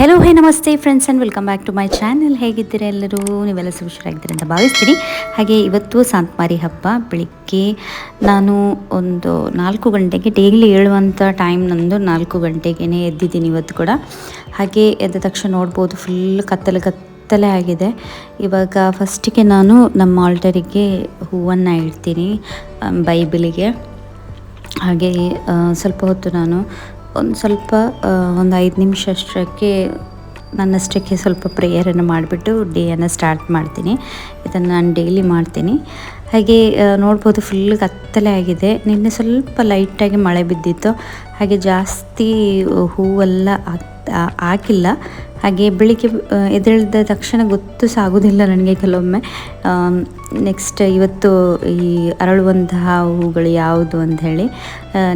Hello ನಮಸ್ತೆ friends and welcome back to my channel. ಹೇಗಿದ್ದೀರಾ ಎಲ್ಲರೂ? ನೀವೆಲ್ಲ ಹುಷಾರಾಗಿದ್ದೀರಿ ಅಂತ ಭಾವಿಸ್ತೀನಿ. ಹಾಗೆ ಇವತ್ತು ಸಾಂತ್ಮಾರಿ ಹಬ್ಬ. ಬೆಳಿಗ್ಗೆ ನಾನು ಒಂದು 4 ಗಂಟೆಗೆ, ಡೈಲಿ ಹೇಳುವಂಥ ಟೈಮ್ ನಂದು 4 ಗಂಟೆಗೆ ಎದ್ದಿದ್ದೀನಿ ಇವತ್ತು ಕೂಡ. ಹಾಗೆ ಎದ್ದ ತಕ್ಷಣ ನೋಡ್ಬೋದು ಫುಲ್ ಕತ್ತಲೆ ಆಗಿದೆ. ಇವಾಗ ಫಸ್ಟಿಗೆ ನಾನು ನಮ್ಮ ಆಲ್ಟರಿಗೆ ಹೂವನ್ನು ಇಡ್ತೀನಿ, ಬೈಬಲಿಗೆ. ಹಾಗೆ ಸ್ವಲ್ಪ ಹೊತ್ತು ನಾನು ಒಂದು 5 ನಿಮಿಷ ಅಷ್ಟಕ್ಕೆ ನನ್ನಷ್ಟಕ್ಕೆ ಸ್ವಲ್ಪ ಪ್ರೇಯರನ್ನು ಮಾಡಿಬಿಟ್ಟು ಡೇಯನ್ನು ಸ್ಟಾರ್ಟ್ ಮಾಡ್ತೀನಿ. ಇದನ್ನು ನಾನು ಡೈಲಿ ಮಾಡ್ತೀನಿ. ಹಾಗೆ ನೋಡ್ಬೋದು ಫುಲ್ ಕತ್ತಲೆ ಆಗಿದೆ. ನಿನ್ನೆ ಸ್ವಲ್ಪ ಲೈಟಾಗಿ ಮಳೆ ಬಿದ್ದಿತ್ತು. ಹಾಗೆ ಜಾಸ್ತಿ ಹೂವೆಲ್ಲ ಹಾಕಿಲ್ಲ. ಹಾಗೆ ಬೆಳಿಗ್ಗೆ ಎದ್ದೇಳಿದ ತಕ್ಷಣ ಗೊತ್ತು ಸಾಗೋದಿಲ್ಲ ನನಗೆ ಕೆಲವೊಮ್ಮೆ. ನೆಕ್ಸ್ಟ್ ಇವತ್ತು ಈ ಅರಳುವಂತಹ ಹೂಗಳು ಯಾವುದು ಅಂತ ಹೇಳಿ.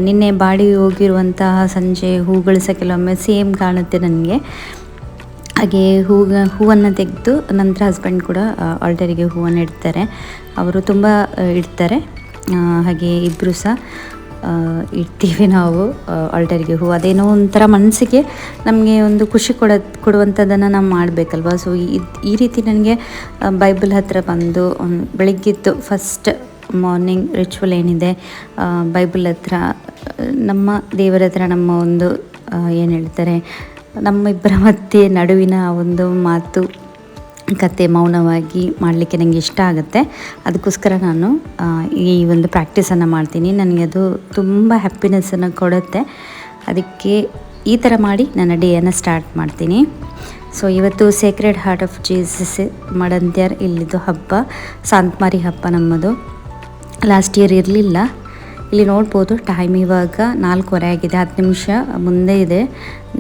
ನಿನ್ನೆ ಬಾಡಿ ಹೋಗಿರುವಂತಹ ಸಂಜೆ ಹೂಗಳು ಸಹ ಕೆಲವೊಮ್ಮೆ ಸೇಮ್ ಕಾಣುತ್ತೆ ನನಗೆ. ಹಾಗೆ ಹೂವನ್ನು ತೆಗೆದು ನಂತರ ಹಸ್ಬೆಂಡ್ ಕೂಡ ಆಲ್ಟರಿಗೆ ಹೂವನ್ನು ಇಡ್ತಾರೆ. ಅವರು ತುಂಬ ಇಡ್ತಾರೆ. ಹಾಗೆ ಇಬ್ಬರು ಸಹ ಇಡ್ತೀವಿ ನಾವು ಆಲ್ಟರಿಗೆ ಹೂ. ಅದೇನೋ ಒಂಥರ ಮನಸ್ಸಿಗೆ ನಮಗೆ ಒಂದು ಖುಷಿ ಕೊಡುವಂಥದ್ದನ್ನು ನಾವು ಮಾಡಬೇಕಲ್ವ. ಸೊ ಈ ರೀತಿ ನನಗೆ ಬೈಬಲ್ ಹತ್ರ ಬಂದು ಬೆಳಗ್ಗಿತ್ತು ಫಸ್ಟ್ ಮಾರ್ನಿಂಗ್ ರಿಚುವಲ್ ಏನಿದೆ, ಬೈಬಲ್ ಹತ್ರ ನಮ್ಮ ದೇವರ ಹತ್ರ ನಮ್ಮ ಒಂದು ಏನು ಹೇಳ್ತಾರೆ, ನಮ್ಮಿಬ್ಬರ ಮಧ್ಯೆ ನಡುವಿನ ಒಂದು ಮಾತು ಕತೆ ಮೌನವಾಗಿ ಮಾಡಲಿಕ್ಕೆ ನನಗೆ ಇಷ್ಟ ಆಗುತ್ತೆ. ಅದಕ್ಕೋಸ್ಕರ ನಾನು ಈ ಒಂದು ಪ್ರಾಕ್ಟೀಸನ್ನು ಮಾಡ್ತೀನಿ. ನನಗೆ ಅದು ತುಂಬ ಹ್ಯಾಪಿನೆಸ್ಸನ್ನು ಕೊಡುತ್ತೆ. ಅದಕ್ಕೆ ಈ ಥರ ಮಾಡಿ ನನ್ನ ಡೇಯನ್ನು ಸ್ಟಾರ್ಟ್ ಮಾಡ್ತೀನಿ. ಸೊ ಇವತ್ತು ಸೇಕ್ರೆಡ್ ಹಾರ್ಟ್ ಆಫ್ ಜೀಸಸ್ ಮಡಂತ್ಯರ್ ಇಲ್ಲಿದ್ದು ಹಬ್ಬ, ಸಾಂತ್ಮಾರಿ ಹಬ್ಬ ನಮ್ಮದು. ಲಾಸ್ಟ್ ಇಯರ್ ಇರಲಿಲ್ಲ. ಇಲ್ಲಿ ನೋಡ್ಬೋದು ಟೈಮ್ ಇವಾಗ 4:15 ಆಗಿದೆ. 10 ನಿಮಿಷ ಮುಂದೆ ಇದೆ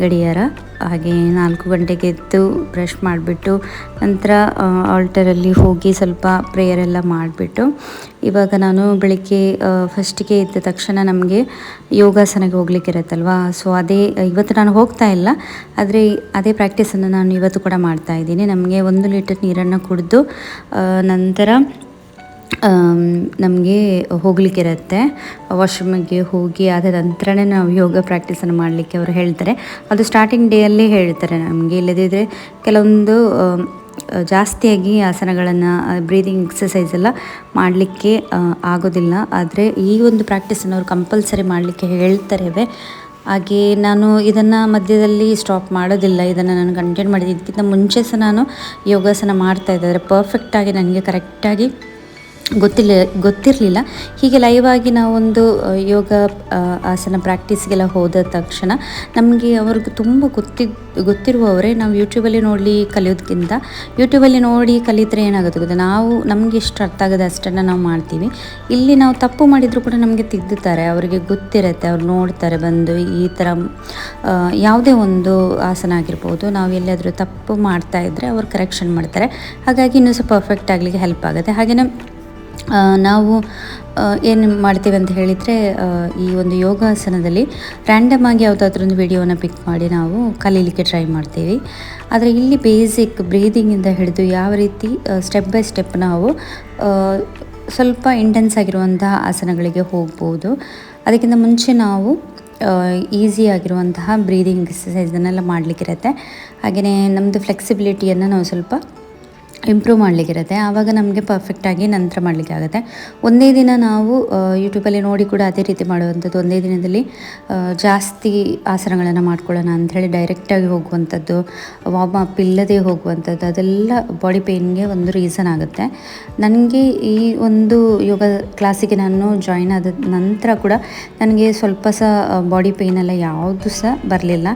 ಗಡಿಯಾರ. ಹಾಗೆ 4 ಗಂಟೆಗೆ ಎದ್ದು ಬ್ರಷ್ ಮಾಡಿಬಿಟ್ಟು ನಂತರ ಆಲ್ಟರಲ್ಲಿ ಹೋಗಿ ಸ್ವಲ್ಪ ಪ್ರೇಯರೆಲ್ಲ ಮಾಡಿಬಿಟ್ಟು ಇವಾಗ ನಾನು ಬೆಳಿಗ್ಗೆ ಫಸ್ಟಿಗೆ ಎದ್ದ ತಕ್ಷಣ ನಮಗೆ ಯೋಗಾಸನಕ್ಕೆ ಹೋಗ್ಲಿಕ್ಕೆ ಇರುತ್ತಲ್ವ. ಸೊ ಇವತ್ತು ನಾನು ಹೋಗ್ತಾ ಇಲ್ಲ, ಆದರೆ ಅದೇ ಪ್ರಾಕ್ಟೀಸನ್ನು ನಾನು ಇವತ್ತು ಕೂಡ ಮಾಡ್ತಾಯಿದ್ದೀನಿ. ನಮಗೆ 1 ಲೀಟರ್ ನೀರನ್ನು ಕುಡಿದು ನಂತರ ನಮಗೆ ಹೋಗಲಿಕ್ಕಿರುತ್ತೆ ವಾಶ್ರೂಮಿಗೆ. ಹೋಗಿ ಆದ ನಂತರನೇ ನಾವು ಯೋಗ ಪ್ರಾಕ್ಟೀಸನ್ನು ಮಾಡಲಿಕ್ಕೆ ಅವರು ಹೇಳ್ತಾರೆ. ಅದು ಸ್ಟಾರ್ಟಿಂಗ್ ಡೇಯಲ್ಲೇ ಹೇಳ್ತಾರೆ ನಮಗೆ. ಇಲ್ಲದಿದ್ದರೆ ಕೆಲವೊಂದು ಜಾಸ್ತಿಯಾಗಿ ಆಸನಗಳನ್ನು, ಬ್ರೀದಿಂಗ್ ಎಕ್ಸಸೈಸ್ ಎಲ್ಲ ಮಾಡಲಿಕ್ಕೆ ಆಗೋದಿಲ್ಲ. ಆದರೆ ಈ ಒಂದು ಪ್ರಾಕ್ಟೀಸನ್ನು ಅವರು ಕಂಪಲ್ಸರಿ ಮಾಡಲಿಕ್ಕೆ ಹೇಳ್ತಾರೆ. ಹಾಗೆ ನಾನು ಇದನ್ನು ಮಧ್ಯದಲ್ಲಿ ಸ್ಟಾಪ್ ಮಾಡೋದಿಲ್ಲ. ಇದನ್ನು ನಾನು ಕಂಟಿನ್ಯೂ ಮಾಡಿದ್ದು. ಇದಕ್ಕಿಂತ ಮುಂಚೆ ಸಹ ನಾನು ಯೋಗಾಸನ ಮಾಡ್ತಾಯಿದ್ದೆ. ಪರ್ಫೆಕ್ಟಾಗಿ ನನಗೆ ಕರೆಕ್ಟಾಗಿ ಗೊತ್ತಿರಲಿಲ್ಲ. ಹೀಗೆ ಲೈವಾಗಿ ನಾವೊಂದು ಯೋಗ ಆಸನ ಪ್ರಾಕ್ಟೀಸ್ಗೆಲ್ಲ ಹೋದ ತಕ್ಷಣ ನಮಗೆ ಅವ್ರಿಗೆ ತುಂಬ ಗೊತ್ತಿರುವವರೇ ನಾವು ಯೂಟ್ಯೂಬಲ್ಲಿ ನೋಡಿ ಕಲಿಯೋದಕ್ಕಿಂತ ಯೂಟ್ಯೂಬಲ್ಲಿ ನೋಡಿ ಕಲಿತರೆ ಏನಾಗುತ್ತೆ ಗೊತ್ತಾ, ನಮಗೆ ಎಷ್ಟು ಅರ್ಥ ಆಗೋದು ಅಷ್ಟನ್ನು ನಾವು ಮಾಡ್ತೀವಿ. ಇಲ್ಲಿ ನಾವು ತಪ್ಪು ಮಾಡಿದರೂ ಕೂಡ ನಮಗೆ ತಿದ್ದುತ್ತಾರೆ. ಅವರಿಗೆ ಗೊತ್ತಿರುತ್ತೆ, ಅವ್ರು ನೋಡ್ತಾರೆ ಬಂದು ಈ ಥರ ಯಾವುದೇ ಒಂದು ಆಸನ ಆಗಿರ್ಬೋದು, ನಾವು ಎಲ್ಲಾದರೂ ತಪ್ಪು ಮಾಡ್ತಾಯಿದ್ರೆ ಅವ್ರು ಕರೆಕ್ಷನ್ ಮಾಡ್ತಾರೆ. ಹಾಗಾಗಿ ಇನ್ನೂ ಸಹ ಪರ್ಫೆಕ್ಟ್ ಆಗಲಿಕ್ಕೆ ಹೆಲ್ಪ್ ಆಗುತ್ತೆ. ಹಾಗೆಯೇ ನಾವು ಏನು ಮಾಡ್ತೀವಿ ಅಂತ ಹೇಳಿದರೆ, ಈ ಒಂದು ಯೋಗಾಸನದಲ್ಲಿ ರ್ಯಾಂಡಮ್ ಆಗಿ ಯಾವುದಾದ್ರೂ ಒಂದು ವಿಡಿಯೋನ ಪಿಕ್ ಮಾಡಿ ನಾವು ಕಲೀಲಿಕ್ಕೆ ಟ್ರೈ ಮಾಡ್ತೀವಿ. ಆದರೆ ಇಲ್ಲಿ ಬೇಸಿಕ್ ಬ್ರೀದಿಂಗಿಂದ ಹಿಡಿದು ಯಾವ ರೀತಿ ಸ್ಟೆಪ್ ಬೈ ಸ್ಟೆಪ್ ನಾವು ಸ್ವಲ್ಪ ಇಂಟೆನ್ಸ್ ಆಗಿರುವಂತಹ ಆಸನಗಳಿಗೆ ಹೋಗ್ಬೋದು. ಅದಕ್ಕಿಂತ ಮುಂಚೆ ನಾವು ಈಸಿಯಾಗಿರುವಂತಹ ಬ್ರೀದಿಂಗ್ ಎಕ್ಸಸೈಸನ್ನೆಲ್ಲ ಮಾಡಲಿಕ್ಕಿರುತ್ತೆ. ಹಾಗೆಯೇ ನಮ್ಮದು ಫ್ಲೆಕ್ಸಿಬಿಲಿಟಿಯನ್ನು ನಾವು ಸ್ವಲ್ಪ ಇಂಪ್ರೂವ್ ಮಾಡಲಿಕ್ಕಿರುತ್ತೆ. ಆವಾಗ ನಮಗೆ ಪರ್ಫೆಕ್ಟಾಗಿ ನಂತರ ಮಾಡಲಿಕ್ಕೆ ಆಗುತ್ತೆ. ಒಂದೇ ದಿನ ನಾವು ಯೂಟ್ಯೂಬಲ್ಲಿ ನೋಡಿ ಕೂಡ ಅದೇ ರೀತಿ ಮಾಡುವಂಥದ್ದು. ಒಂದೇ ದಿನದಲ್ಲಿ ಜಾಸ್ತಿ ಆಸನಗಳನ್ನು ಮಾಡ್ಕೊಳ್ಳೋಣ ಅಂಥೇಳಿ ಡೈರೆಕ್ಟಾಗಿ ಹೋಗುವಂಥದ್ದು, ವಾರ್ಮ್ ಅಪ್ ಇಲ್ಲದೆ ಹೋಗುವಂಥದ್ದು, ಅದೆಲ್ಲ ಬಾಡಿ ಪೇಯ್ನ್ಗೆ ಒಂದು ರೀಸನ್ ಆಗುತ್ತೆ. ನನಗೆ ಈ ಒಂದು ಯೋಗ ಕ್ಲಾಸಿಗೆ ನಾನು ಜಾಯಿನ್ ಆದ ನಂತರ ಕೂಡ ನನಗೆ ಸ್ವಲ್ಪ ಸಹ ಬಾಡಿ ಪೇಯ್ನೆಲ್ಲ ಯಾವುದು ಸಹ ಬರಲಿಲ್ಲ.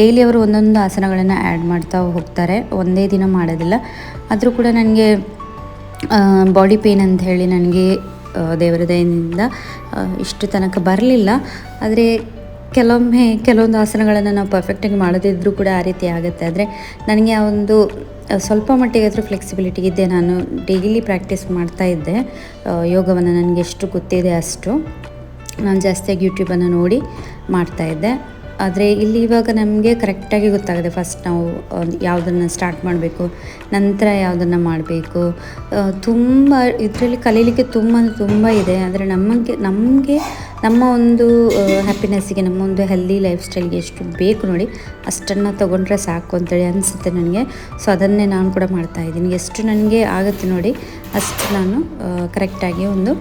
ಡೈಲಿ ಅವರು ಒಂದೊಂದು ಆಸನಗಳನ್ನು ಆ್ಯಡ್ ಮಾಡ್ತಾ ಹೋಗ್ತಾರೆ, ಒಂದೇ ದಿನ ಮಾಡೋದಿಲ್ಲ. ಆದರೂ ಕೂಡ ನನಗೆ ಬಾಡಿ ಪೇಯ್ನ್ ಅಂತ ಹೇಳಿ ನನಗೆ ದೇವರ ದಯೆಯಿಂದ ಇಷ್ಟು ತನಕ ಬರಲಿಲ್ಲ. ಆದರೆ ಕೆಲವೊಂದು ಆಸನಗಳನ್ನು ನಾವು ಪರ್ಫೆಕ್ಟಾಗಿ ಮಾಡೋದಿದ್ರೂ ಕೂಡ ಆ ರೀತಿ ಆಗುತ್ತೆ. ಆದರೆ ನನಗೆ ಆ ಒಂದು ಸ್ವಲ್ಪ ಮಟ್ಟಿಗಾದರೂ ಫ್ಲೆಕ್ಸಿಬಿಲಿಟಿ ಇದೆ. ನಾನು ಡೈಲಿ ಪ್ರಾಕ್ಟೀಸ್ ಮಾಡ್ತಾಯಿದ್ದೆ ಯೋಗವನ್ನು. ನನಗೆ ಎಷ್ಟು ಗೊತ್ತಿದೆ ಅಷ್ಟು ನಾನು ಜಾಸ್ತಿಯಾಗಿ ಯೂಟ್ಯೂಬನ್ನು ನೋಡಿ ಮಾಡ್ತಾಯಿದ್ದೆ. ಆದರೆ ಇಲ್ಲಿ ಇವಾಗ ನಮಗೆ ಕರೆಕ್ಟಾಗಿ ಗೊತ್ತಾಗುತ್ತೆ. ಫಸ್ಟ್ ನಾವು ಯಾವುದನ್ನು ಸ್ಟಾರ್ಟ್ ಮಾಡಬೇಕು, ನಂತರ ಯಾವುದನ್ನು ಮಾಡಬೇಕು. ತುಂಬ ಇದರಲ್ಲಿ ಕಲೀಲಿಕ್ಕೆ ತುಂಬ ಇದೆ. ಆದರೆ ನಮಗೆ ನಮ್ಮ ಒಂದು ಹ್ಯಾಪಿನೆಸ್ಸಿಗೆ, ನಮ್ಮ ಒಂದು ಹೆಲ್ದಿ ಲೈಫ್ ಸ್ಟೈಲ್ಗೆ ಎಷ್ಟು ಬೇಕು ನೋಡಿ ಅಷ್ಟನ್ನು ತೊಗೊಂಡ್ರೆ ಸಾಕು ಅಂತೇಳಿ ಅನಿಸುತ್ತೆ ನನಗೆ. ಸೊ ಅದನ್ನೇ ನಾನು ಕೂಡ ಮಾಡ್ತಾಯಿದ್ದೀನಿ. ಎಷ್ಟು ನನಗೆ ಆಗುತ್ತೆ ನೋಡಿ ಅಷ್ಟು ನಾನು ಕರೆಕ್ಟಾಗಿ ಒಂದು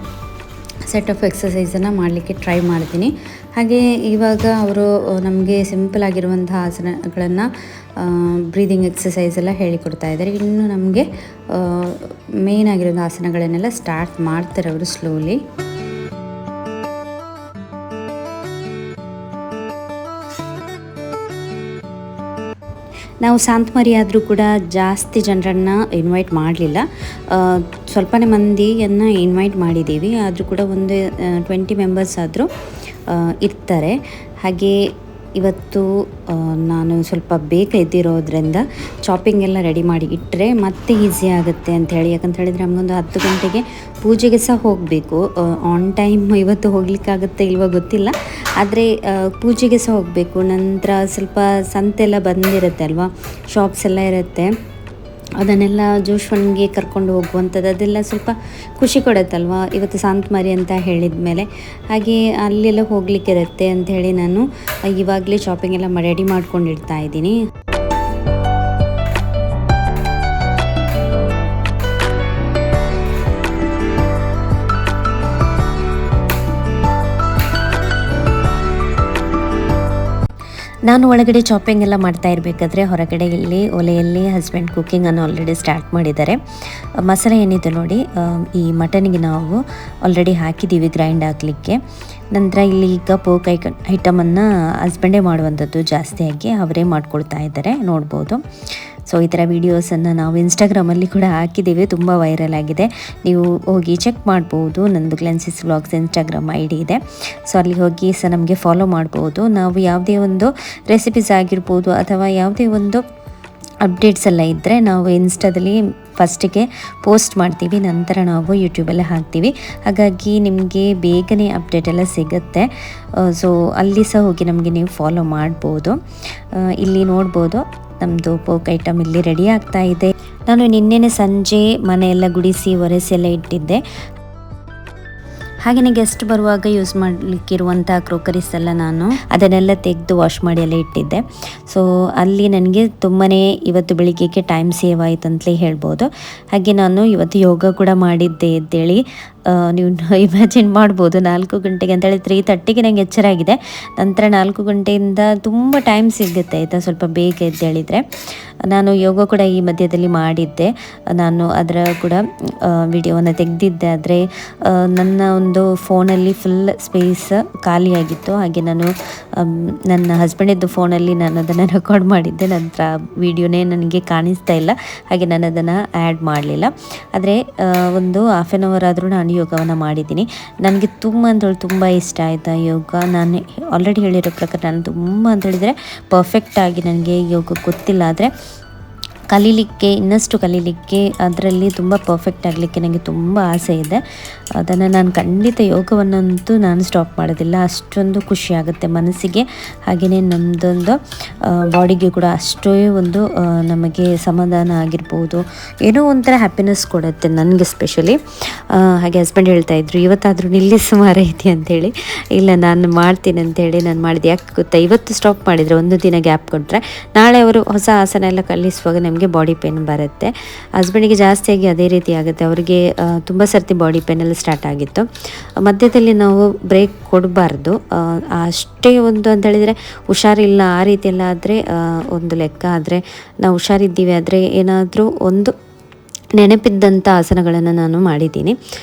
ಸೆಟ್ ಆಫ್ ಎಕ್ಸಸೈಸನ್ನು ಮಾಡಲಿಕ್ಕೆ ಟ್ರೈ ಮಾಡ್ತೀನಿ. ಹಾಗೆ ಇವಾಗ ಅವರು ನಮಗೆ ಸಿಂಪಲ್ ಆಗಿರುವಂಥ ಆಸನಗಳನ್ನು ಬ್ರೀದಿಂಗ್ ಎಕ್ಸಸೈಸ್ ಎಲ್ಲ ಹೇಳಿಕೊಡ್ತಾ ಇದ್ದಾರೆ. ಇನ್ನು ನಮಗೆ ಮೇನ್ ಆಗಿರೋ ಆಸನಗಳನ್ನೆಲ್ಲ ಸ್ಟಾರ್ಟ್ ಮಾಡ್ತಾರೆ ಅವರು ಸ್ಲೋಲಿ. ನಾವು ಶಾಂತಮರಿ ಆದರೂ ಕೂಡ ಜಾಸ್ತಿ ಜನರನ್ನು ಇನ್ವೈಟ್ ಮಾಡಲಿಲ್ಲ. ಸ್ವಲ್ಪನೇ ಮಂದಿಯನ್ನು ಇನ್ವೈಟ್ ಮಾಡಿದ್ದೀವಿ. ಆದರೂ ಕೂಡ ಒಂದು 20 ಮೆಂಬರ್ಸ್ ಆದರೂ ಇರ್ತಾರೆ. ಹಾಗೆ ಇವತ್ತು ನಾನು ಸ್ವಲ್ಪ ಬೇಗ ಎದ್ದಿರೋದ್ರಿಂದ ಚಾಪಿಂಗ್ ಎಲ್ಲ ರೆಡಿ ಮಾಡಿ ಇಟ್ಟರೆ ಮತ್ತೆ ಈಸಿ ಆಗುತ್ತೆ ಅಂಥೇಳಿ. ಯಾಕಂತ ಹೇಳಿದರೆ ನಮಗೊಂದು 10 ಗಂಟೆಗೆ ಪೂಜೆಗೆ ಸಹ ಹೋಗಬೇಕು. ಆನ್ ಟೈಮ್ ಇವತ್ತು ಹೋಗಲಿಕ್ಕಾಗುತ್ತೆ ಇಲ್ವೋ ಗೊತ್ತಿಲ್ಲ, ಆದರೆ ಪೂಜೆಗೆ ಸಹ ಹೋಗಬೇಕು. ನಂತರ ಸ್ವಲ್ಪ ಸಂತೆಲ್ಲ ಬಂದಿರುತ್ತೆ ಅಲ್ವಾ, ಶಾಪ್ಸ್ ಎಲ್ಲ ಇರುತ್ತೆ, ಅದನ್ನೆಲ್ಲ ಜೋಶ್ವನ್ಗೆ ಕರ್ಕೊಂಡು ಹೋಗುವಂಥದ್ದು ಅದೆಲ್ಲ ಸ್ವಲ್ಪ ಖುಷಿ ಕೊಡುತ್ತಲ್ವ ಇವತ್ತು ಶಾಂತಮರಿ ಅಂತ ಹೇಳಿದ ಮೇಲೆ. ಹಾಗೆ ಅಲ್ಲೆಲ್ಲ ಹೋಗಲಿಕ್ಕಿರುತ್ತೆ ಅಂಥೇಳಿ ನಾನು ಇವಾಗಲೇ ಶಾಪಿಂಗ್ ಎಲ್ಲ ರೆಡಿ ಮಾಡ್ಕೊಂಡಿಡ್ತಾ ಇದ್ದೀನಿ. ನಾನು ಒಳಗಡೆ ಶಾಪಿಂಗ್ ಎಲ್ಲ ಮಾಡ್ತಾ ಇರಬೇಕಾದ್ರೆ ಹೊರಗಡೆ ಇಲ್ಲಿ ಒಲೆಯಲ್ಲಿ ಹಸ್ಬೆಂಡ್ ಕುಕ್ಕಿಂಗನ್ನು ಆಲ್ರೆಡಿ ಸ್ಟಾರ್ಟ್ ಮಾಡಿದ್ದಾರೆ. ಮಸಾಲೆ ಏನಿದೆ ನೋಡಿ, ಈ ಮಟನ್ಗೆ ನಾವು ಆಲ್ರೆಡಿ ಹಾಕಿದ್ದೀವಿ ಗ್ರೈಂಡ್ ಹಾಕಲಿಕ್ಕೆ. ನಂತರ ಇಲ್ಲಿ ಈಗ ಪೋಕ್ ಐಟಮನ್ನು ಹಸ್ಬೆಂಡೇ ಮಾಡುವಂಥದ್ದು, ಜಾಸ್ತಿಯಾಗಿ ಅವರೇ ಮಾಡ್ಕೊಳ್ತಾ ಇದ್ದಾರೆ, ನೋಡ್ಬೋದು. ಸೊ ಈ ಥರ ವೀಡಿಯೋಸನ್ನು ನಾವು ಇನ್ಸ್ಟಾಗ್ರಾಮಲ್ಲಿ ಕೂಡ ಹಾಕಿದ್ದೀವಿ, ತುಂಬ ವೈರಲ್ ಆಗಿದೆ. ನೀವು ಹೋಗಿ ಚೆಕ್ ಮಾಡ್ಬೋದು. ನಂದು ಗ್ಲೆನ್ಸಿಸ್ ವ್ಲಾಗ್ಸ್ ಇನ್ಸ್ಟಾಗ್ರಾಮ್ ID ಇದೆ. ಸೊ ಅಲ್ಲಿ ಹೋಗಿ ಸಹ ನಮಗೆ ಫಾಲೋ ಮಾಡ್ಬೋದು. ನಾವು ಯಾವುದೇ ಒಂದು ರೆಸಿಪೀಸ್ ಆಗಿರ್ಬೋದು ಅಥವಾ ಯಾವುದೇ ಒಂದು ಅಪ್ಡೇಟ್ಸ್ ಎಲ್ಲ ಇದ್ದರೆ ನಾವು ಇನ್ಸ್ಟಾದಲ್ಲಿ ಫಸ್ಟಿಗೆ ಪೋಸ್ಟ್ ಮಾಡ್ತೀವಿ, ನಂತರ ನಾವು ಯೂಟ್ಯೂಬಲ್ಲೇ ಹಾಕ್ತೀವಿ. ಹಾಗಾಗಿ ನಿಮಗೆ ಬೇಗನೆ ಅಪ್ಡೇಟ್ ಎಲ್ಲ ಸಿಗುತ್ತೆ. ಸೊ ಅಲ್ಲಿ ಸಹ ಹೋಗಿ ನಮಗೆ ನೀವು ಫಾಲೋ ಮಾಡ್ಬೋದು. ಇಲ್ಲಿ ನೋಡ್ಬೋದು ನಮ್ಮದು ಪೋಕ್ ಐಟಮ್ ಇಲ್ಲಿ ರೆಡಿ ಆಗ್ತಾ ಇದೆ. ನಾನು ನಿನ್ನೆನೆ ಸಂಜೆ ಮನೆಯೆಲ್ಲ ಗುಡಿಸಿ ಒರೆಸಿ ಎಲ್ಲ ಇಟ್ಟಿದ್ದೆ. ಹಾಗೆಯೇ ಗೆಸ್ಟ್ ಬರುವಾಗ ಯೂಸ್ ಮಾಡಲಿಕ್ಕಿರುವಂಥ ಕ್ರೋಕರೀಸ್ ಎಲ್ಲ ನಾನು ಅದನ್ನೆಲ್ಲ ತೆಗೆದು ವಾಶ್ ಮಾಡಿ ಎಲ್ಲ ಇಟ್ಟಿದ್ದೆ. ಸೊ ಅಲ್ಲಿ ನನಗೆ ತುಂಬಾ ಇವತ್ತು ಬೆಳಿಗ್ಗೆಗೆ ಟೈಮ್ ಸೇವ್ ಆಯಿತು ಅಂತಲೇ ಹೇಳ್ಬೋದು. ಹಾಗೆ ನಾನು ಇವತ್ತು ಯೋಗ ಕೂಡ ಮಾಡಿದ್ದೆ ಎದ್ದೇಳಿ. ನೀವು ಇಮ್ಯಾಜಿನ್ ಮಾಡ್ಬೋದು 4 ಗಂಟೆಗೆ ಅಂತೇಳಿ 3:30ಗೆ ನನಗೆ ಎಚ್ಚರ ಆಗಿದೆ. ನಂತರ 4 ಗಂಟೆಯಿಂದ ತುಂಬ ಟೈಮ್ ಸಿಗುತ್ತೆ ಆಯಿತಾ, ಸ್ವಲ್ಪ ಬೇಗ ಎದ್ದೇಳಿದರೆ. ನಾನು ಯೋಗ ಕೂಡ ಈ ಮಧ್ಯದಲ್ಲಿ ಮಾಡಿದ್ದೆ. ನಾನು ಅದರ ಕೂಡ ವಿಡಿಯೋವನ್ನು ತೆಗೆದಿದ್ದೆ. ಆದರೆ ನನ್ನ ಒಂದು ಫೋನಲ್ಲಿ ಫುಲ್ ಸ್ಪೇಸ್ ಖಾಲಿಯಾಗಿತ್ತು. ಹಾಗೆ ನಾನು ನನ್ನ ಹಸ್ಬೆಂಡಿದ್ದು ಫೋನಲ್ಲಿ ನಾನು ಅದನ್ನು ರೆಕಾರ್ಡ್ ಮಾಡಿದ್ದೆ. ನಂತರ ವಿಡಿಯೋನೇ ನನಗೆ ಕಾಣಿಸ್ತಾ ಇಲ್ಲ, ಹಾಗೆ ನಾನು ಅದನ್ನು ಆ್ಯಡ್ ಮಾಡಲಿಲ್ಲ. ಆದರೆ ಒಂದು ಹಾಫ್ ಆನ್ ಅವರ್ ಆದರೂ ನಾನು ಯೋಗವನ್ನು ಮಾಡಿದ್ದೀನಿ. ನನಗೆ ತುಂಬ ಇಷ್ಟ ಆಯಿತಾ ಯೋಗ. ನಾನು ಆಲ್ರೆಡಿ ಹೇಳಿರೋ ಪ್ರಕಾರ ನಾನು ತುಂಬ ಅಂತ ಹೇಳಿದರೆ ಪರ್ಫೆಕ್ಟಾಗಿ ನನಗೆ ಯೋಗ ಗೊತ್ತಿಲ್ಲ, ಆದರೆ ಇನ್ನಷ್ಟು ಕಲೀಲಿಕ್ಕೆ ಅದರಲ್ಲಿ ತುಂಬ ಪರ್ಫೆಕ್ಟ್ ಆಗಲಿಕ್ಕೆ ನನಗೆ ತುಂಬ ಆಸೆ ಇದೆ. ಅದನ್ನು ನಾನು ಖಂಡಿತ ಯೋಗವನ್ನಂತೂ ನಾನು ಸ್ಟಾಪ್ ಮಾಡೋದಿಲ್ಲ. ಅಷ್ಟೊಂದು ಖುಷಿ ಆಗುತ್ತೆ ಮನಸ್ಸಿಗೆ, ಹಾಗೆಯೇ ನಮ್ಮದೊಂದು ಬಾಡಿಗೆ ಕೂಡ ಅಷ್ಟೇ ಒಂದು ನಮಗೆ ಸಮಾಧಾನ ಆಗಿರ್ಬೋದು, ಏನೋ ಒಂಥರ ಹ್ಯಾಪಿನೆಸ್ ಕೊಡುತ್ತೆ ನನಗೆ ಸ್ಪೆಷಲಿ. ಹಾಗೆ ಹಸ್ಬೆಂಡ್ ಹೇಳ್ತಾಯಿದ್ರು ಇವತ್ತಾದರೂ ನಿಲ್ಲಿಸು ಮಾರೈತಿ ಅಂಥೇಳಿ. ಇಲ್ಲ ನಾನು ಮಾಡ್ತೀನಿ ಅಂಥೇಳಿ ನಾನು ಮಾಡಿದೆ. ಯಾಕೆ ಗೊತ್ತಾ, ಇವತ್ತು ಸ್ಟಾಪ್ ಮಾಡಿದರೆ ಒಂದು ದಿನ ಗ್ಯಾಪ್ ಕೊಟ್ಟರೆ ನಾಳೆ ಅವರು ಹೊಸ ಆಸನ ಎಲ್ಲ ಕಲಿಸುವಾಗ ನಮಗೆ ಬಾಡಿ ಪೇನ್ ಬರುತ್ತೆ. ಹಸ್ಬೆಂಡಿಗೆ ಜಾಸ್ತಿಯಾಗಿ ಅದೇ ರೀತಿ ಆಗುತ್ತೆ. ಅವರಿಗೆ ತುಂಬ ಸರ್ತಿ ಬಾಡಿ ಪೇನೆಲ್ಲ ಸ್ಟಾರ್ಟ್ ಆಗಿತ್ತು. ಮಧ್ಯದಲ್ಲಿ ನಾವು ಬ್ರೇಕ್ ಕೊಡಬಾರ್ದು. ಅಷ್ಟೇ ಒಂದು ಅಂತ ಹೇಳಿದರೆ ಹುಷಾರಿಲ್ಲ ಆ ರೀತಿ ಎಲ್ಲ ಆದರೆ ಒಂದು ಲೆಕ್ಕ. ಆದರೆ ನಾವು ಹುಷಾರಿದ್ದೀವಿ ಆದರೆ ಏನಾದರೂ ಒಂದು ನೆನಪಿದ್ದಂಥ ಆಸನಗಳನ್ನು ನಾನು ಮಾಡಿದ್ದೀನಿ.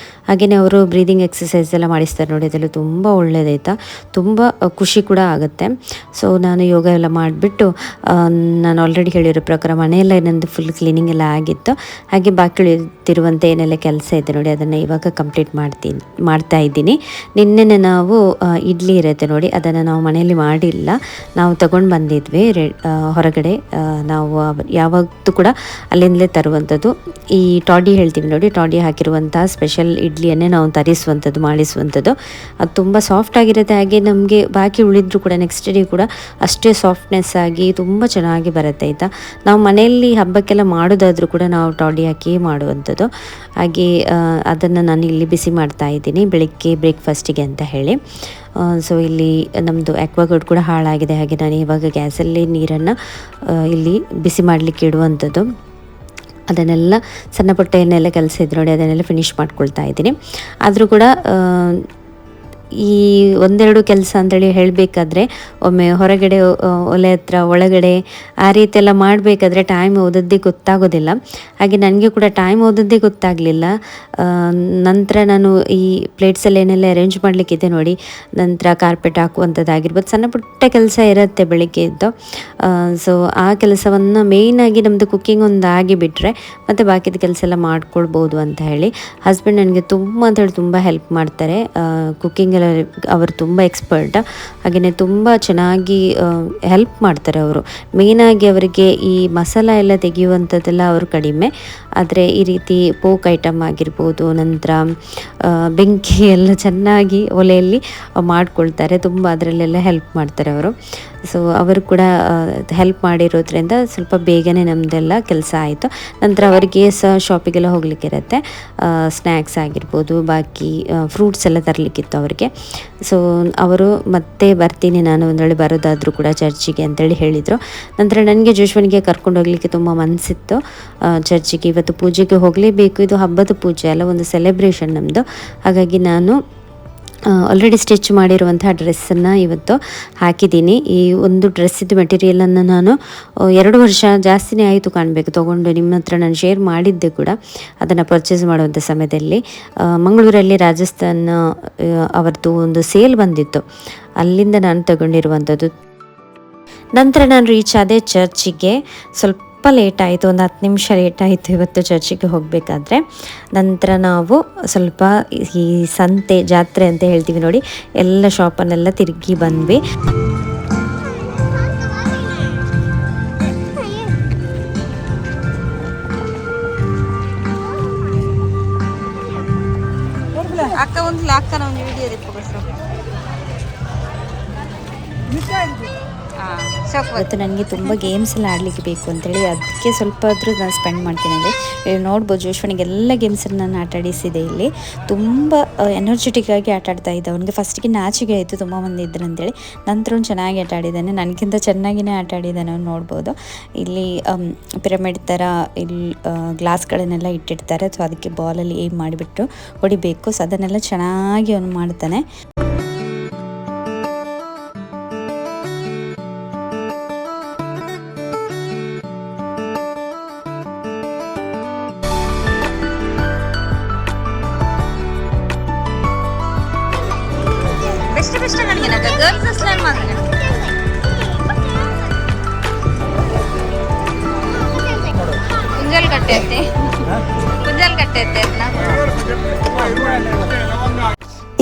ಹಾಗೆಯೇ ಅವರು ಬ್ರೀದಿಂಗ್ ಎಕ್ಸಸೈಸ್ ಎಲ್ಲ ಮಾಡಿಸ್ತಾರೆ ನೋಡಿ, ಅದೆಲ್ಲ ತುಂಬ ಒಳ್ಳೆಯದಾಯ್ತಾ, ತುಂಬ ಖುಷಿ ಕೂಡ ಆಗುತ್ತೆ. ಸೊ ನಾನು ಯೋಗ ಎಲ್ಲ ಮಾಡಿಬಿಟ್ಟು ನಾನು ಆಲ್ರೆಡಿ ಹೇಳಿರೋ ಪ್ರಕಾರ ಮನೆಯೆಲ್ಲ ನಂದು ಫುಲ್ ಕ್ಲೀನಿಂಗ್ ಎಲ್ಲ ಆಗಿತ್ತು. ಹಾಗೆ ಬಾಕಿ ಉಳಿದಿರುವಂಥ ಏನೆಲ್ಲ ಕೆಲಸ ಇದೆ ನೋಡಿ ಅದನ್ನು ಇವಾಗ ಕಂಪ್ಲೀಟ್ ಮಾಡ್ತಾ ಇದ್ದೀನಿ. ನಿನ್ನೆ ನಾವು ಇಡ್ಲಿ ಇರುತ್ತೆ ನೋಡಿ, ಅದನ್ನು ನಾವು ಮನೆಯಲ್ಲಿ ಮಾಡಿಲ್ಲ, ನಾವು ತಗೊಂಡು ಬಂದಿದ್ವಿ ಹೊರಗಡೆ. ನಾವು ಯಾವತ್ತೂ ಕೂಡ ಅಲ್ಲಿಂದಲೇ ತರುವಂಥದ್ದು. ಈ ಟಾಡಿ ಹೇಳ್ತೀವಿ ನೋಡಿ, ಟಾಡಿ ಹಾಕಿರುವಂಥ ಸ್ಪೆಷಲ್ ಇಡ್ಲಿ ಇಡ್ಲಿಯನ್ನೇ ನಾವು ತರಿಸುವಂಥದ್ದು ಮಾಡಿಸುವಂಥದ್ದು. ಅದು ತುಂಬ ಸಾಫ್ಟ್ ಆಗಿರುತ್ತೆ. ಹಾಗೆ ನಮಗೆ ಬಾಕಿ ಉಳಿದ್ರೂ ಕೂಡ ನೆಕ್ಸ್ಟ್ ಡೇ ಕೂಡ ಅಷ್ಟೇ ಸಾಫ್ಟ್ನೆಸ್ ಆಗಿ ತುಂಬ ಚೆನ್ನಾಗಿ ಬರುತ್ತೆ ಆಯಿತಾ. ನಾವು ಮನೆಯಲ್ಲಿ ಹಬ್ಬಕ್ಕೆಲ್ಲ ಮಾಡೋದಾದರೂ ಕೂಡ ನಾವು ಟಾಡಿ ಹಾಕಿ ಮಾಡುವಂಥದ್ದು. ಹಾಗೆ ಅದನ್ನು ನಾನು ಇಲ್ಲಿ ಬಿಸಿ ಮಾಡ್ತಾ ಇದ್ದೀನಿ ಬೆಳಿಗ್ಗೆ ಬ್ರೇಕ್ಫಾಸ್ಟಿಗೆ ಅಂತ ಹೇಳಿ. ಸೊ ಇಲ್ಲಿ ನಮ್ಮದು ಆಕ್ವಾಗಾರ್ಡ್ ಕೂಡ ಹಾಳಾಗಿದೆ. ಹಾಗೆ ನಾನು ಇವಾಗ ಗ್ಯಾಸಲ್ಲಿ ನೀರನ್ನು ಇಲ್ಲಿ ಬಿಸಿ ಮಾಡಲಿಕ್ಕೆ ಇಡುವಂಥದ್ದು. ಅದನ್ನೆಲ್ಲ ಸಣ್ಣ ಪುಟ್ಟ ಏನೆಲ್ಲ ಕೆಲಸ ಇದ್ದು ನೋಡಿ ಅದನ್ನೆಲ್ಲ ಫಿನಿಷ್ ಮಾಡ್ಕೊಳ್ತಾ ಇದ್ದೀನಿ. ಆದರೂ ಕೂಡ ಈ ಒಂದೆರಡು ಕೆಲಸ ಅಂತೇಳಿ ಹೇಳಬೇಕಾದ್ರೆ ಒಮ್ಮೆ ಹೊರಗಡೆ ಒಲೆ ಹತ್ರ ಒಳಗಡೆ ಆ ರೀತಿ ಎಲ್ಲ ಮಾಡಬೇಕಾದ್ರೆ ಟೈಮ್ ಓದದ್ದೇ ಗೊತ್ತಾಗೋದಿಲ್ಲ. ಹಾಗೆ ನನಗೆ ಕೂಡ ಟೈಮ್ ಓದದ್ದೇ ಗೊತ್ತಾಗಲಿಲ್ಲ. ನಂತರ ನಾನು ಈ ಪ್ಲೇಟ್ಸಲ್ಲಿ ಏನೆಲ್ಲ ಅರೇಂಜ್ ಮಾಡಲಿಕ್ಕಿದೆ ನೋಡಿ, ನಂತರ ಕಾರ್ಪೆಟ್ ಹಾಕುವಂಥದ್ದಾಗಿರ್ಬೋದು, ಸಣ್ಣ ಪುಟ್ಟ ಕೆಲಸ ಇರುತ್ತೆ ಬೆಳಿಗ್ಗೆ ಇದ್ದು. ಸೊ ಆ ಕೆಲಸವನ್ನು ಮೇಯ್ನಾಗಿ ನಮ್ಮದು ಕುಕ್ಕಿಂಗ್ ಒಂದು ಆಗಿಬಿಟ್ರೆ ಮತ್ತು ಬಾಕಿದ ಕೆಲಸ ಎಲ್ಲ ಮಾಡ್ಕೊಳ್ಬೋದು ಅಂತ ಹೇಳಿ. ಹಸ್ಬೆಂಡ್ ನನಗೆ ತುಂಬ ಹೆಲ್ಪ್ ಮಾಡ್ತಾರೆ ಕುಕ್ಕಿಂಗ್. ಅವರು ತುಂಬ ಎಕ್ಸ್ಪರ್ಟ್. ಹಾಗೆಯೇ ತುಂಬ ಚೆನ್ನಾಗಿ ಹೆಲ್ಪ್ ಮಾಡ್ತಾರೆ ಅವರು. ಮೇಯ್ನಾಗಿ ಅವರಿಗೆ ಈ ಮಸಾಲ ಎಲ್ಲ ತೆಗೆಯುವಂಥದ್ದೆಲ್ಲ ಅವರು ಕಡಿಮೆ, ಆದರೆ ಈ ರೀತಿ ಪೋಕ್ ಐಟಮ್ ಆಗಿರ್ಬೋದು, ನಂತರ ಬೆಂಕಿ ಎಲ್ಲ ಚೆನ್ನಾಗಿ ಒಲೆಯಲ್ಲಿ ಮಾಡ್ಕೊಳ್ತಾರೆ. ತುಂಬ ಅದರಲ್ಲೆಲ್ಲ ಹೆಲ್ಪ್ ಮಾಡ್ತಾರೆ ಅವರು. ಸೊ ಅವರು ಕೂಡ ಹೆಲ್ಪ್ ಮಾಡಿರೋದ್ರಿಂದ ಸ್ವಲ್ಪ ಬೇಗನೆ ನಮ್ಮದೆಲ್ಲ ಕೆಲಸ ಆಯಿತು. ನಂತರ ಅವರಿಗೆ ಶಾಪಿಗೆಲ್ಲ ಹೋಗಲಿಕ್ಕಿರುತ್ತೆ, ಸ್ನ್ಯಾಕ್ಸ್ ಆಗಿರ್ಬೋದು, ಬಾಕಿ ಫ್ರೂಟ್ಸ್ ಎಲ್ಲ ತರಲಿಕ್ಕಿತ್ತು ಅವರಿಗೆ. ಸೊ ಅವರು ಮತ್ತೆ ಬರ್ತೀನಿ ನಾನು ಒಂದು ವೇಳೆ ಬರೋದಾದರೂ ಕೂಡ ಚರ್ಚಿಗೆ ಅಂತೇಳಿ ಹೇಳಿದರು. ನಂತರ ನನಗೆ ಜೋಶ್ವನಿಗೆ ಕರ್ಕೊಂಡು ಹೋಗಲಿಕ್ಕೆ ತುಂಬ ಮನಸ್ಸಿತ್ತು ಚರ್ಚಿಗೆ. ಇವತ್ತು ಪೂಜೆಗೆ ಹೋಗಲೇಬೇಕು, ಇದು ಹಬ್ಬದ ಪೂಜೆ ಅಲ್ಲ, ಒಂದು ಸೆಲೆಬ್ರೇಷನ್ ನಮ್ಮದು. ಹಾಗಾಗಿ ನಾನು ಆಲ್ರೆಡಿ ಸ್ಟಿಚ್ ಮಾಡಿರುವಂತಹ ಡ್ರೆಸ್ಸನ್ನು ಇವತ್ತು ಹಾಕಿದ್ದೀನಿ. ಈ ಒಂದು ಡ್ರೆಸ್ಸಿದ್ದು ಮೆಟೀರಿಯಲನ್ನು ನಾನು 2 ವರ್ಷ ಜಾಸ್ತಿನೇ ಆಯಿತು ಕಾಣಬೇಕು ತೊಗೊಂಡು. ನಿಮ್ಮ ಹತ್ರ ನಾನು ಶೇರ್ ಮಾಡಿದ್ದೆ ಕೂಡ ಅದನ್ನು ಪರ್ಚೇಸ್ ಮಾಡುವಂಥ ಸಮಯದಲ್ಲಿ. ಮಂಗಳೂರಲ್ಲಿ ರಾಜಸ್ಥಾನ ಅವರದ್ದು ಒಂದು ಸೇಲ್ ಬಂದಿತ್ತು, ಅಲ್ಲಿಂದ ನಾನು ತಗೊಂಡಿರುವಂಥದ್ದು. ನಂತರ ನಾನು ರೀಚ್ ಆದೆ ಚರ್ಚಿಗೆ. ಸ್ವಲ್ಪ ಲೇಟ್ ಆಯಿತು, ಒಂದು 10 ನಿಮಿಷ ಲೇಟ್ ಆಯಿತು ಇವತ್ತು ಚರ್ಚಿಗೆ ಹೋಗಬೇಕಾದ್ರೆ. ನಂತರ ನಾವು ಸ್ವಲ್ಪ ಈ ಸಂತೆ ಜಾತ್ರೆ ಅಂತ ಹೇಳ್ತೀವಿ ನೋಡಿ, ಎಲ್ಲ ಶಾಪನ್ನೆಲ್ಲ ತಿರುಗಿ ಬಂದ್ವಿ. ಇವತ್ತು ನನಗೆ ತುಂಬ ಗೇಮ್ಸ್ ಎಲ್ಲ ಆಡಲಿಕ್ಕೆ ಬೇಕು ಅಂತೇಳಿ ಅದಕ್ಕೆ ಸ್ವಲ್ಪ ಆದರೂ ನಾನು ಸ್ಪೆಂಡ್ ಮಾಡ್ತೀನಿ. ಅಂದರೆ ಇಲ್ಲಿ ನೋಡ್ಬೋದು ಜೋಶ್ವನಿಗೆಲ್ಲ ಗೇಮ್ಸನ್ನು ನಾನು ಆಟ ಆಡಿಸಿದೆ. ಇಲ್ಲಿ ತುಂಬ ಎನರ್ಜೆಟಿಕ್ ಆಗಿ ಆಟ ಆಡ್ತಾ ಇದ್ದ. ಅವನಿಗೆ ಫಸ್ಟಿಗೆ ನಾಚಿಕೆ ಆಯಿತು ತುಂಬ ಮಂದಿ ಇದ್ರು ಅಂತೇಳಿ. ನಂತರ ಅವ್ನು ಚೆನ್ನಾಗಿ ಆಟ ಆಡಿದ್ದಾನೆ, ನನಗಿಂತ ಚೆನ್ನಾಗಿಯೇ ಆಟ ಆಡಿದ್ದಾನೆ. ಅವ್ನು ನೋಡ್ಬೋದು ಇಲ್ಲಿ ಪಿರಮಿಡ್ ಥರ ಇಲ್ಲಿ ಗ್ಲಾಸ್ಗಳನ್ನೆಲ್ಲ ಇಟ್ಟಿರ್ತಾರೆ. ಸೊ ಅದಕ್ಕೆ ಬಾಲಲ್ಲಿ ಏಮ್ ಮಾಡಿಬಿಟ್ಟು ಹೊಡಿಬೇಕು. ಸೊ ಅದನ್ನೆಲ್ಲ ಚೆನ್ನಾಗಿ ಅವನು ಮಾಡ್ತಾನೆ.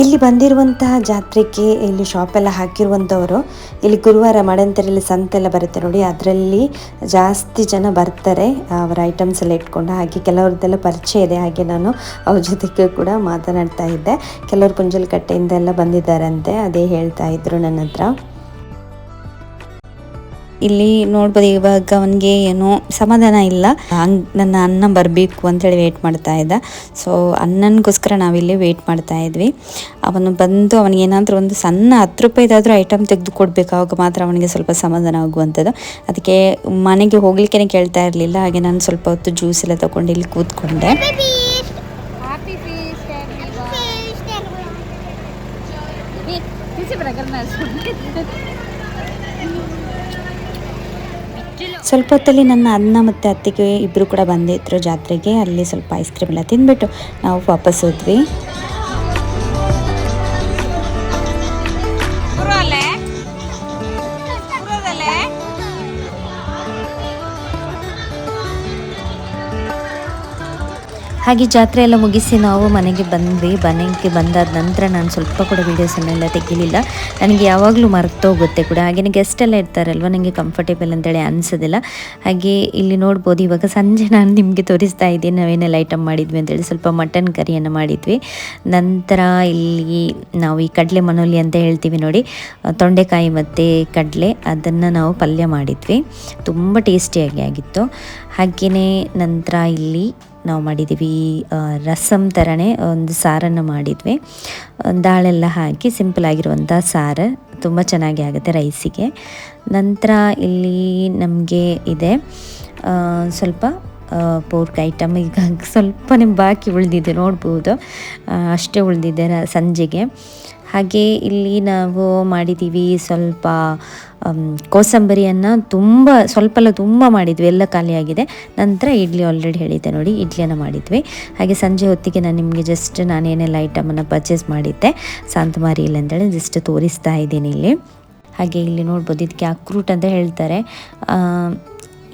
ಇಲ್ಲಿ ಬಂದಿರುವಂತಹ ಜಾತ್ರೆಗೆ ಇಲ್ಲಿ ಶಾಪೆಲ್ಲ ಹಾಕಿರುವಂಥವರು ಇಲ್ಲಿ ಗುರುವಾರ ಮಡಂತರಲ್ಲಿ ಸಂತೆಲ್ಲ ಬರುತ್ತೆ ನೋಡಿ, ಅದರಲ್ಲಿ ಜಾಸ್ತಿ ಜನ ಬರ್ತಾರೆ ಅವರ ಐಟಮ್ಸ್ ಎಲ್ಲ ಇಟ್ಕೊಂಡು. ಹಾಗೆ ಕೆಲವ್ರದ್ದೆಲ್ಲ ಪರಿಚಯ ಇದೆ, ಹಾಗೆ ನಾನು ಅವ್ರ ಜೊತೆಗೆ ಕೂಡ ಮಾತನಾಡ್ತಾ ಇದ್ದೆ. ಕೆಲವರು ಕುಂಜಲ್ಕಟ್ಟೆಯಿಂದ ಎಲ್ಲ ಬಂದಿದ್ದಾರಂತೆ, ಅದೇ ಹೇಳ್ತಾ ಇದ್ರು ನನ್ನ ಹತ್ರ. ಇಲ್ಲಿ ನೋಡ್ಬೋದು ಇವಾಗ ಅವನಿಗೆ ಏನೋ ಸಮಾಧಾನ ಇಲ್ಲ, ನನ್ನ ಅಣ್ಣ ಬರಬೇಕು ಅಂತೇಳಿ ವೆಯ್ಟ್ ಮಾಡ್ತಾ ಇದ್ದ. ಸೊ ಅಣ್ಣನಿಗೋಸ್ಕರ ನಾವಿಲ್ಲಿ ವೆಯ್ಟ್ ಮಾಡ್ತಾ ಇದ್ವಿ. ಅವನು ಬಂದು ಅವನಿಗೇನಾದರೂ ಒಂದು ಸಣ್ಣ 10 ರೂಪಾಯಿದಾದರೂ ಐಟಮ್ ತೆಗೆದು ಕೊಡಬೇಕು, ಆವಾಗ ಮಾತ್ರ ಅವನಿಗೆ ಸ್ವಲ್ಪ ಸಮಾಧಾನ ಆಗುವಂಥದ್ದು. ಅದಕ್ಕೆ ಮನೆಗೆ ಹೋಗ್ಲಿಕ್ಕೆ ಕೇಳ್ತಾ ಇರಲಿಲ್ಲ. ಹಾಗೆ ನಾನು ಸ್ವಲ್ಪ ಹೊತ್ತು ಜ್ಯೂಸ್ ಎಲ್ಲ ತೊಗೊಂಡು ಇಲ್ಲಿ ಕೂತ್ಕೊಂಡೆ. ಸ್ವಲ್ಪ ಹೊತ್ತಲ್ಲಿ ನನ್ನ ಅಣ್ಣ ಮತ್ತು ಅತ್ತಿಗೆ ಇಬ್ಬರು ಕೂಡ ಬಂದಿದ್ರು ಜಾತ್ರೆಗೆ. ಅಲ್ಲಿ ಸ್ವಲ್ಪ ಐಸ್ ಕ್ರೀಮ್ ಎಲ್ಲ ತಿಂದ್ಬಿಟ್ಟು ನಾವು ವಾಪಸ್ ಹೋದ್ವಿ. ಹಾಗೆ ಜಾತ್ರೆ ಎಲ್ಲ ಮುಗಿಸಿ ನಾವು ಮನೆಗೆ ಬಂದ್ವಿ. ಮನೆಗೆ ಬಂದಾದ ನಂತರ ನಾನು ಸ್ವಲ್ಪ ಕೂಡ ವೀಡಿಯೋಸನ್ನೆಲ್ಲ ತೆಗಿಲಿಲ್ಲ. ನನಗೆ ಯಾವಾಗಲೂ ಮರ್ತೋಗುತ್ತೆ ಕೂಡ. ಹಾಗೆಯೇ ಗೆಸ್ಟ್ ಎಲ್ಲ ಇರ್ತಾರಲ್ವ, ನನಗೆ ಕಂಫರ್ಟೇಬಲ್ ಅಂತೇಳಿ ಅನಿಸೋದಿಲ್ಲ. ಹಾಗೆ ಇಲ್ಲಿ ನೋಡ್ಬೋದು, ಇವಾಗ ಸಂಜೆ ನಾನು ನಿಮಗೆ ತೋರಿಸ್ತಾ ಇದ್ದೀನಿ ನಾವೇನೆಲ್ಲ ಐಟಮ್ ಮಾಡಿದ್ವಿ ಅಂತೇಳಿ. ಸ್ವಲ್ಪ ಮಟನ್ ಕರಿಯನ್ನು ಮಾಡಿದ್ವಿ. ನಂತರ ಇಲ್ಲಿ ನಾವು ಈ ಕಡಲೆ ಮನೋಲಿ ಅಂತ ಹೇಳ್ತೀವಿ ನೋಡಿ, ತೊಂಡೆಕಾಯಿ ಮತ್ತು ಕಡಲೆ, ಅದನ್ನು ನಾವು ಪಲ್ಯ ಮಾಡಿದ್ವಿ. ತುಂಬ ಟೇಸ್ಟಿಯಾಗಿ ಆಗಿತ್ತು. ಹಾಗೆಯೇ ನಂತರ ಇಲ್ಲಿ ನಾವು ಮಾಡಿದ್ದೀವಿ ರಸಮ್ ಥರನೇ ಒಂದು ಸಾರನ್ನು ಮಾಡಿದ್ವಿ. ದಾಳೆಲ್ಲ ಹಾಕಿ ಸಿಂಪಲ್ ಆಗಿರುವಂಥ ಸಾರು ತುಂಬ ಚೆನ್ನಾಗಿ ಆಗುತ್ತೆ ರೈಸಿಗೆ. ನಂತರ ಇಲ್ಲಿ ನಮಗೆ ಇದೆ ಸ್ವಲ್ಪ ಪೋರ್ಕ್ ಐಟಮ್. ಈಗ ಸ್ವಲ್ಪನೇ ಬಾಕಿ ಉಳಿದಿದೆ ನೋಡ್ಬೋದು, ಅಷ್ಟೇ ಉಳಿದಿದೆ ಸಂಜೆಗೆ. ಹಾಗೆ ಇಲ್ಲಿ ನಾವು ಮಾಡಿದ್ದೀವಿ ಸ್ವಲ್ಪ ಕೋಸಂಬರಿಯನ್ನು, ಸ್ವಲ್ಪ ತುಂಬ ಮಾಡಿದ್ವಿ, ಎಲ್ಲ ಖಾಲಿಯಾಗಿದೆ. ನಂತರ ಇಡ್ಲಿ ಆಲ್ರೆಡಿ ಹೇಳಿದ್ದೆ ನೋಡಿ, ಇಡ್ಲಿಯನ್ನು ಮಾಡಿದ್ವಿ. ಹಾಗೆ ಸಂಜೆ ಹೊತ್ತಿಗೆ ನಾನು ನಿಮಗೆ ಜಸ್ಟ್ ನಾನೇನೆಲ್ಲ ಐಟಮನ್ನು ಪರ್ಚೇಸ್ ಮಾಡಿದ್ದೆ ಶಾಂತಮಾರಿಯಲ್ಲಿ ಅಂತೇಳಿ ಜಸ್ಟ್ ತೋರಿಸ್ತಾ ಇದ್ದೀನಿ ಇಲ್ಲಿ. ಹಾಗೆ ಇಲ್ಲಿ ನೋಡ್ಬೋದು, ಇದಕ್ಕೆ ಅಕ್ರೂಟ್ ಅಂತ ಹೇಳ್ತಾರೆ.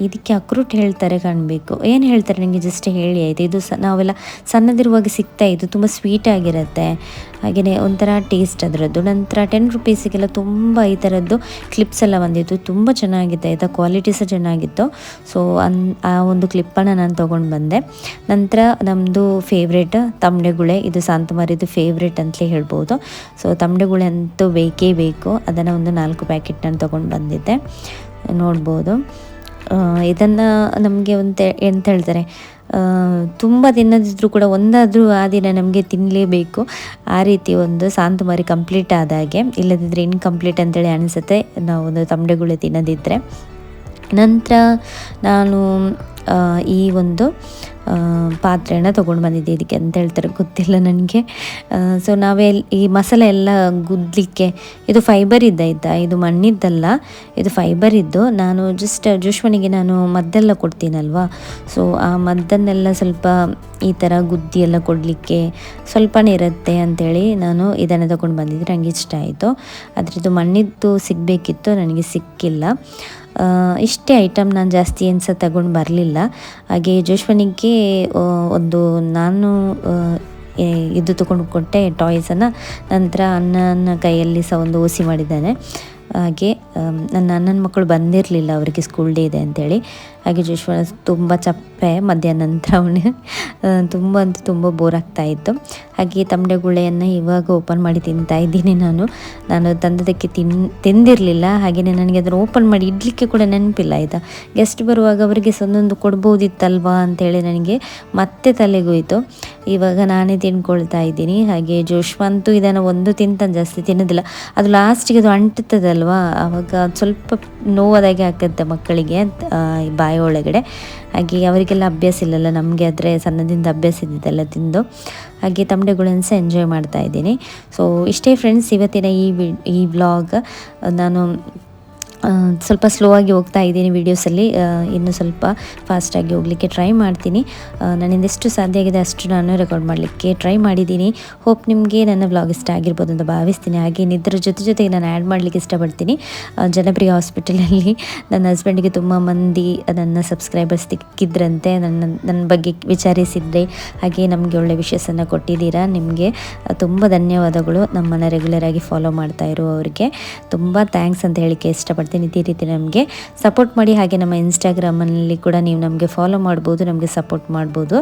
ಇದಕ್ಕೆ ಅಕ್ರೂಟ್ ಹೇಳ್ತಾರೆ ಕಾಣಬೇಕು, ಏನು ಹೇಳ್ತಾರೆ ನನಗೆ ಜಸ್ಟ್ ಹೇಳಿ ಆಯಿತು. ಇದು ನಾವೆಲ್ಲ ಸಣ್ಣದಿರುವಾಗ ಸಿಗ್ತಾ ಇದ್ದು, ತುಂಬ ಸ್ವೀಟಾಗಿರುತ್ತೆ. ಹಾಗೆಯೇ ಒಂಥರ ಟೇಸ್ಟ್ ಅದರದ್ದು. ನಂತರ 10 ರೂಪೀಸಿಗೆಲ್ಲ ತುಂಬ ಈ ಥರದ್ದು ಕ್ಲಿಪ್ಸ್ ಎಲ್ಲ ಬಂದಿತ್ತು, ತುಂಬ ಚೆನ್ನಾಗಿತ್ತು ಆಯಿತಾ, ಕ್ವಾಲಿಟಿ ಸಹ ಚೆನ್ನಾಗಿತ್ತು. ಸೊ ಆ ಒಂದು ಕ್ಲಿಪ್ಪನ್ನು ನಾನು ತೊಗೊಂಡು ಬಂದೆ. ನಂತರ ನಮ್ಮದು ಫೇವ್ರೇಟ್ ತಮಟೆಗುಳೆ, ಇದು ಶಾಂತಮಾರಿದು ಫೇವ್ರೇಟ್ ಅಂತಲೇ ಹೇಳ್ಬೋದು. ಸೊ ತಮಟೆಗುಳೆ ಅಂತೂ ಬೇಕೇ ಬೇಕು, ಅದನ್ನು ಒಂದು 4 ಪ್ಯಾಕೆಟ್ ನಾನು ತೊಗೊಂಡು ಬಂದಿದ್ದೆ. ನೋಡ್ಬೋದು, ಇದನ್ನು ನಮಗೆ ಎಂತ ಹೇಳ್ತಾರೆ, ತುಂಬ ತಿನ್ನದಿದ್ರೂ ಕೂಡ ಒಂದಾದರೂ ಆ ದಿನ ನಮಗೆ ತಿನ್ನಲೇಬೇಕು, ಆ ರೀತಿ ಒಂದು ಶಾಂತಮಾರಿ ಕಂಪ್ಲೀಟ್ ಆದಾಗೆ. ಇಲ್ಲದಿದ್ದರೆ ಇನ್ಕಂಪ್ಲೀಟ್ ಅಂತೇಳಿ ಅನಿಸುತ್ತೆ ನಾವು ಒಂದು ತಮಟೆಗುಳೆ ತಿನ್ನದಿದ್ದರೆ. ನಂತರ ನಾನು ಈ ಒಂದು ಪಾತ್ರೆಯನ್ನು ತೊಗೊಂಡು ಬಂದಿದ್ದೆ. ಇದಕ್ಕೆ ಅಂತ ಹೇಳ್ತಾರೆ ಗೊತ್ತಿಲ್ಲ ನನಗೆ. ಸೊ ಈ ಮಸಾಲೆ ಎಲ್ಲ ಗುದ್ದಲಿಕ್ಕೆ, ಇದು ಫೈಬರ್ ಇದ್ದಾಯ್ತಾ, ಇದು ಮಣ್ಣಿದ್ದಲ್ಲ, ಇದು ಫೈಬರ್ ಇದ್ದು. ನಾನು ಜಸ್ಟ್ ಜುಶ್ವನಿಗೆ ನಾನು ಮದ್ದೆಲ್ಲ ಕೊಡ್ತೀನಲ್ವ, ಸೊ ಆ ಮದ್ದನ್ನೆಲ್ಲ ಸ್ವಲ್ಪ ಈ ಥರ ಗುದ್ದಿ ಎಲ್ಲ ಕೊಡಲಿಕ್ಕೆ ಸ್ವಲ್ಪನೇ ಇರುತ್ತೆ ಅಂಥೇಳಿ ನಾನು ಇದನ್ನು ತೊಗೊಂಡು ಬಂದಿದ್ದೆ. ನನಗೆ ಇಷ್ಟ ಆಯಿತು. ಅದರದ್ದು ಮಣ್ಣಿದ್ದು ಸಿಗಬೇಕಿತ್ತು, ನನಗೆ ಸಿಕ್ಕಿಲ್ಲ. ಇಷ್ಟೇ ಐಟಮ್, ನಾನು ಜಾಸ್ತಿ ಏನು ಸಹ ತಗೊಂಡು ಬರಲಿಲ್ಲ. ಹಾಗೆ ಜೋಶ್ವನಿಗೆ ನಾನು ಇದು ತೊಗೊಂಡು ಕೊಟ್ಟೆ ಟಾಯ್ಸನ್ನು. ನಂತರ ಅಣ್ಣನ ಕೈಯಲ್ಲಿ ಸಹ ಒಂದು ಓಸಿ ಮಾಡಿದ್ದಾನೆ. ಹಾಗೆ ನನ್ನ ಅಣ್ಣನ ಮಕ್ಕಳು ಬಂದಿರಲಿಲ್ಲ, ಅವರಿಗೆ ಸ್ಕೂಲ್ ಡೇ ಇದೆ ಅಂಥೇಳಿ. ಹಾಗೆ ಜೋಶ್ವ ತುಂಬ ಚಪ್ಪೆ ಮಧ್ಯಾಹ್ನ ನಂತರ ಅವನು ತುಂಬ ಬೋರ್ ಆಗ್ತಾಯಿತ್ತು. ಹಾಗೆ ತಮಟೆಗುಳೆಯನ್ನು ಇವಾಗ ಓಪನ್ ಮಾಡಿ ತಿಂತಾ ಇದ್ದೀನಿ. ನಾನು ತಂದದಕ್ಕೆ ತಿಂದಿರಲಿಲ್ಲ. ಹಾಗೆಯೇ ನನಗೆ ಅದನ್ನು ಓಪನ್ ಮಾಡಿ ಇಡಲಿಕ್ಕೆ ಕೂಡ ನೆನಪಿಲ್ಲ ಆಯಿತಾ. ಗೆಸ್ಟ್ ಬರುವಾಗ ಅವರಿಗೆ ಒಂದೊಂದು ಕೊಡ್ಬೋದಿತ್ತಲ್ವಾ ಅಂಥೇಳಿ ನನಗೆ ಮತ್ತೆ ತಲೆಗೋಯ್ತು. ಇವಾಗ ನಾನೇ ತಿನ್ಕೊಳ್ತಾ ಇದ್ದೀನಿ. ಹಾಗೆ ಜೋಶ್ವ ಅಂತೂ ಇದನ್ನು ಒಂದು ತಿಂತಾನೆ, ಜಾಸ್ತಿ ತಿನ್ನೋದಿಲ್ಲ. ಅದು ಲಾಸ್ಟಿಗೆ ಅದು ಅಂಟುತ್ತದಲ್ವಾ, ಆವಾಗ ಸ್ವಲ್ಪ ನೋವಾದಾಗೆ ಆಗುತ್ತೆ ಮಕ್ಕಳಿಗೆ ಬಾಯಿ ಒಳಗಡೆ. ಹಾಗೆ ಅವರಿಗೆಲ್ಲ ಅಭ್ಯಾಸ ಇಲ್ಲಲ್ಲ, ನಮಗೆ ಆದರೆ ಸಣ್ಣದಿಂದ ಅಭ್ಯಾಸ ಇದ್ದಿದ್ದೆಲ್ಲ ತಿಂದು. ಹಾಗೆ ತಮಟೆಗುಳನ್ನು ಸಹ ಎಂಜಾಯ್ ಮಾಡ್ತಾ ಇದ್ದೀನಿ. ಸೊ ಇಷ್ಟೇ ಫ್ರೆಂಡ್ಸ್ ಇವತ್ತಿನ ಈ ವ್ಲಾಗ್. ನಾನು ಸ್ವಲ್ಪ ಸ್ಲೋ ಆಗಿ ಹೋಗ್ತಾ ಇದ್ದೀನಿ ವೀಡಿಯೋಸಲ್ಲಿ, ಇನ್ನು ಸ್ವಲ್ಪ ಫಾಸ್ಟಾಗಿ ಹೋಗಲಿಕ್ಕೆ ಟ್ರೈ ಮಾಡ್ತೀನಿ. ನನ್ನಿಂದ ಎಷ್ಟು ಸಾಧ್ಯ ಆಗಿದೆ ಅಷ್ಟು ನಾನು ರೆಕಾರ್ಡ್ ಮಾಡಲಿಕ್ಕೆ ಟ್ರೈ ಮಾಡಿದ್ದೀನಿ. ಹೋಪ್ ನಿಮಗೆ ನನ್ನ ವ್ಲಾಗ್ ಇಷ್ಟ ಆಗಿರ್ಬೋದು ಅಂತ ಭಾವಿಸ್ತೀನಿ. ಹಾಗೆ ಇದರ ಜೊತೆಗೆ ನಾನು ಆ್ಯಡ್ ಮಾಡಲಿಕ್ಕೆ ಇಷ್ಟಪಡ್ತೀನಿ. ಜನಪ್ರಿಯ ಹಾಸ್ಪಿಟಲಲ್ಲಿ ನನ್ನ ಹಸ್ಬೆಂಡಿಗೆ ತುಂಬ ಮಂದಿ ನನ್ನ ಸಬ್ಸ್ಕ್ರೈಬರ್ಸ್ ಸಿಕ್ಕಿದ್ರಂತೆ, ನನ್ನ ಬಗ್ಗೆ ವಿಚಾರಿಸಿದ್ದೆ. ಹಾಗೆ ನಮಗೆ ಒಳ್ಳೆ ವಿಷಯಸನ್ನು ಕೊಟ್ಟಿದ್ದೀರಾ, ನಿಮಗೆ ತುಂಬ ಧನ್ಯವಾದಗಳು. ನಮ್ಮನ್ನು ರೆಗ್ಯುಲರಾಗಿ ಫಾಲೋ ಮಾಡ್ತಾ ಇರುವವರಿಗೆ ತುಂಬ ಥ್ಯಾಂಕ್ಸ್ ಅಂತ ಹೇಳಿಕ್ಕೆ ಇಷ್ಟಪಡ್ತೀನಿ. ಇದೇ ರೀತಿ ನಮಗೆ ಸಪೋರ್ಟ್ ಮಾಡಿ. ಹಾಗೆ ನಮ್ಮ ಇನ್ಸ್ಟಾಗ್ರಾಮಲ್ಲಿ ಕೂಡ ನೀವು ನಮಗೆ ಫಾಲೋ ಮಾಡ್ಬೋದು, ನಮಗೆ ಸಪೋರ್ಟ್ ಮಾಡ್ಬೋದು.